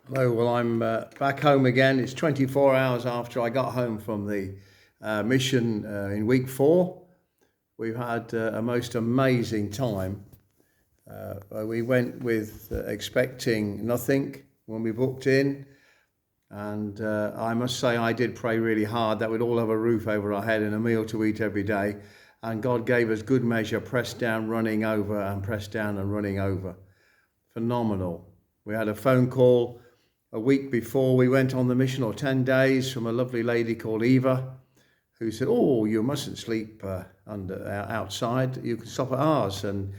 Hello, well, I'm back home again. It's 24 hours after I got home from the mission in week 4. We've had a most amazing time. We went with expecting nothing when we booked in, and I must say I did pray really hard that we'd all have a roof over our head and a meal to eat every day. And God gave us good measure, pressed down, running over, and pressed down and running over. Phenomenal. We had a phone call a week before we went on the mission, or 10 days, from a lovely lady called Eva, who said, "Oh, you mustn't sleep outside. You can stop at ours." And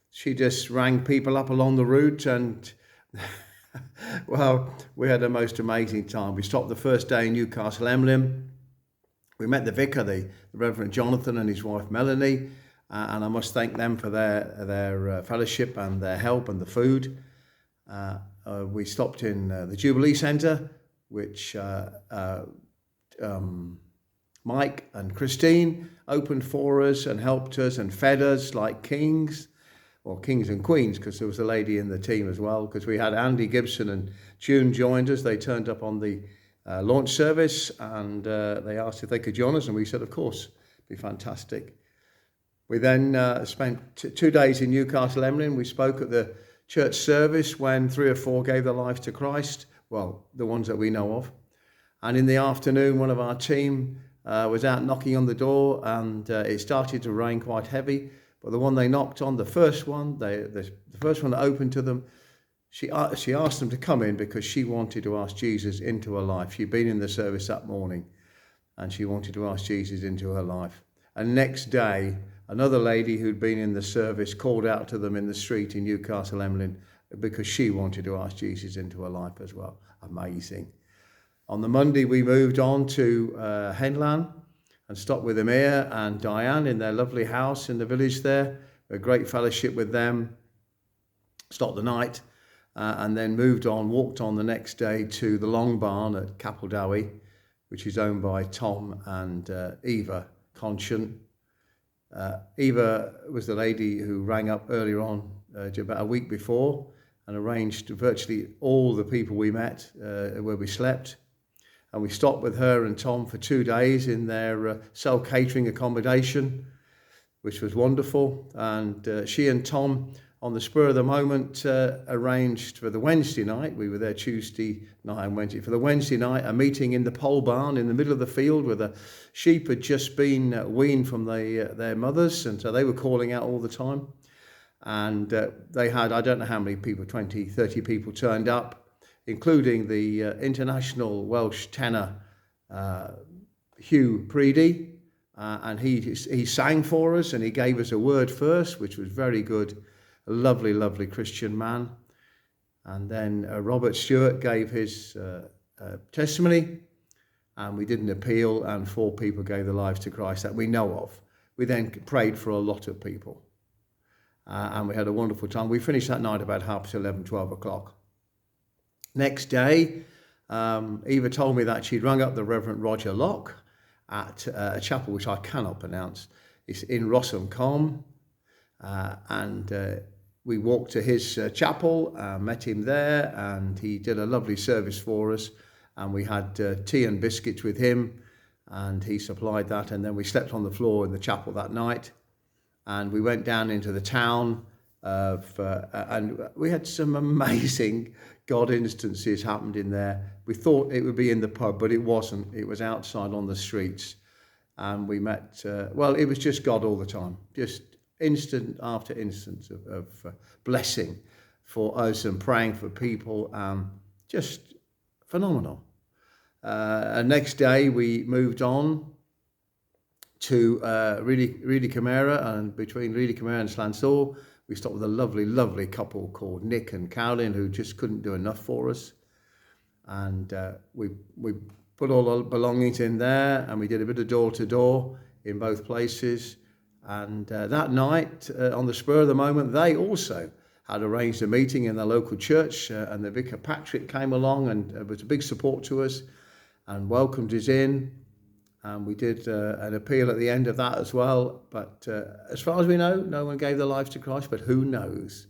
she just rang people up along the route, and well, we had a most amazing time. We stopped the first day in Newcastle Emlyn. We met the vicar, the Reverend Jonathan, and his wife Melanie, and I must thank them for their fellowship and their help and the food. We stopped in the Jubilee Centre, which Mike and Christine opened for us and helped us and fed us like kings, or kings and queens, because there was a lady in the team as well, because we had Andy Gibson and June joined us. They turned up on the launch service, and they asked if they could join us, and we said, of course, it'd be fantastic. We then spent 2 days in Newcastle Emlyn. We spoke at the church service when 3 or 4 gave their lives to Christ, well, the ones that we know of. And in the afternoon, one of our team was out knocking on the door, and it started to rain quite heavy. But the one they knocked on, the first one that opened to them, she asked them to come in because she wanted to ask Jesus into her life. She'd been in the service that morning, and she wanted to ask Jesus into her life. And next day, another lady who'd been in the service called out to them in the street in Newcastle Emlyn because she wanted to ask Jesus into her life as well. Amazing. On the Monday, we moved on to Henlan and stopped with Amir and Diane in their lovely house in the village there. A great fellowship with them. Stopped the night and then moved on, walked on the next day to the Long Barn at Capeldowie, which is owned by Tom and Eva Conscient. Eva was the lady who rang up earlier on, about a week before, and arranged virtually all the people we met where we slept. And we stopped with her and Tom for 2 days in their self-catering accommodation, which was wonderful. And she and Tom, on the spur of the moment, arranged for the Wednesday night. We were there Tuesday night and Wednesday. For the Wednesday night, a meeting in the pole barn in the middle of the field where the sheep had just been weaned from their mothers. And so they were calling out all the time. And they had, I don't know how many people, 20, 30 people turned up, including the international Welsh tenor, Hugh Preedy. And he sang for us, and he gave us a word first, which was very good. A lovely, lovely Christian man. And then Robert Stewart gave his testimony, and we did an appeal, and 4 people gave their lives to Christ that we know of. We then prayed for a lot of people, and we had a wonderful time. We finished that night about 11:30, 12 o'clock. Next day, Eva told me that she'd rung up the Reverend Roger Locke at a chapel which I cannot pronounce. It's in Rossum-Colne, and we walked to his chapel, met him there, and he did a lovely service for us. And we had tea and biscuits with him, and he supplied that. And then we slept on the floor in the chapel that night. And we went down into the town, and we had some amazing God instances happened in there. We thought it would be in the pub, but it wasn't. It was outside on the streets. And we met, it was just God all the time, just instant after instant of blessing for us and praying for people. Just phenomenal. And next day we moved on to Rhydy Camera, and between Rhydy Camera and Slansor, we stopped with a lovely, lovely couple called Nick and Carolyn, who just couldn't do enough for us. And we put all our belongings in there, and we did a bit of door-to-door in both places. And that night, on the spur of the moment, they also had arranged a meeting in the local church, and the Vicar Patrick came along and was a big support to us and welcomed us in. And we did an appeal at the end of that as well. But as far as we know, no one gave their lives to Christ, but who knows?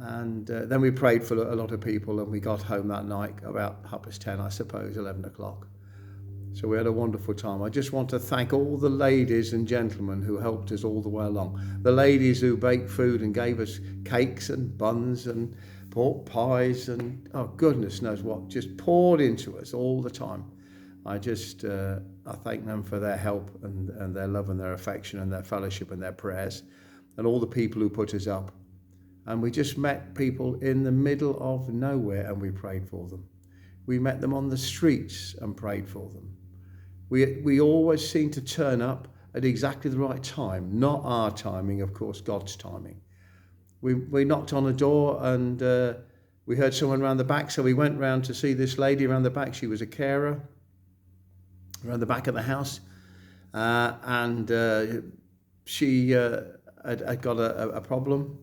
And then we prayed for a lot of people, and we got home that night about 10:30, I suppose, 11 o'clock. So we had a wonderful time. I just want to thank all the ladies and gentlemen who helped us all the way along. The ladies who baked food and gave us cakes and buns and pork pies and, oh, goodness knows what, just poured into us all the time. I thank them for their help and their love and their affection and their fellowship and their prayers, and all the people who put us up. And we just met people in the middle of nowhere and we prayed for them. We met them on the streets and prayed for them. We always seem to turn up at exactly the right time, not our timing, of course, God's timing. We knocked on a door and we heard someone around the back, so we went round to see this lady around the back. She was a carer around the back of the house, and she had got a problem,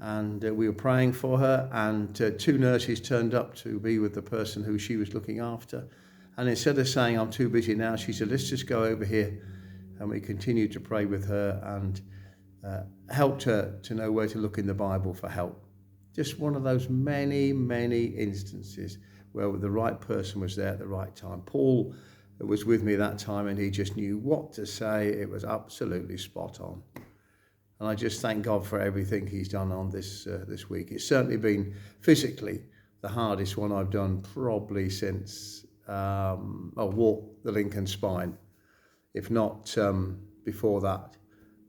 and we were praying for her, and 2 nurses turned up to be with the person who she was looking after. And instead of saying, I'm too busy now, she said, let's just go over here. And we continued to pray with her and helped her to know where to look in the Bible for help. Just one of those many, many instances where the right person was there at the right time. Paul was with me that time, and he just knew what to say. It was absolutely spot on. And I just thank God for everything he's done on this week. It's certainly been physically the hardest one I've done probably since I walked the Lincoln Spine, if not before that.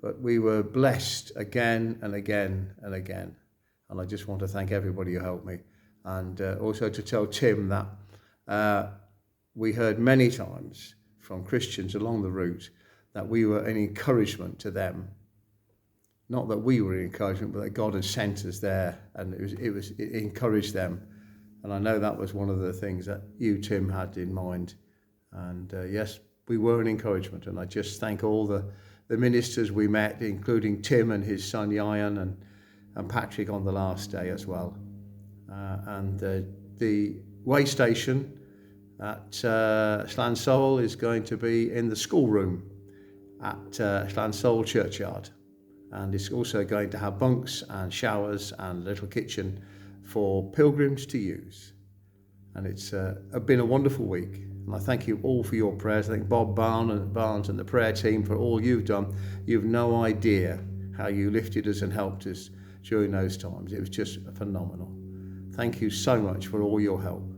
But we were blessed again and again and again. And I just want to thank everybody who helped me. And also to tell Tim that we heard many times from Christians along the route that we were an encouragement to them. Not that we were an encouragement, but that God had sent us there, and it encouraged them. And I know that was one of the things that you, Tim, had in mind. And yes, we were an encouragement. And I just thank all the ministers we met, including Tim and his son Ian and Patrick on the last day as well. And the way station at Llansoul is going to be in the schoolroom at Llansoul Churchyard. And it's also going to have bunks and showers and a little kitchen for pilgrims to use. And it's been a wonderful week. And I thank you all for your prayers. I thank Bob Barnes and the prayer team for all you've done. You've no idea how you lifted us and helped us during those times. It was just phenomenal. Thank you so much for all your help.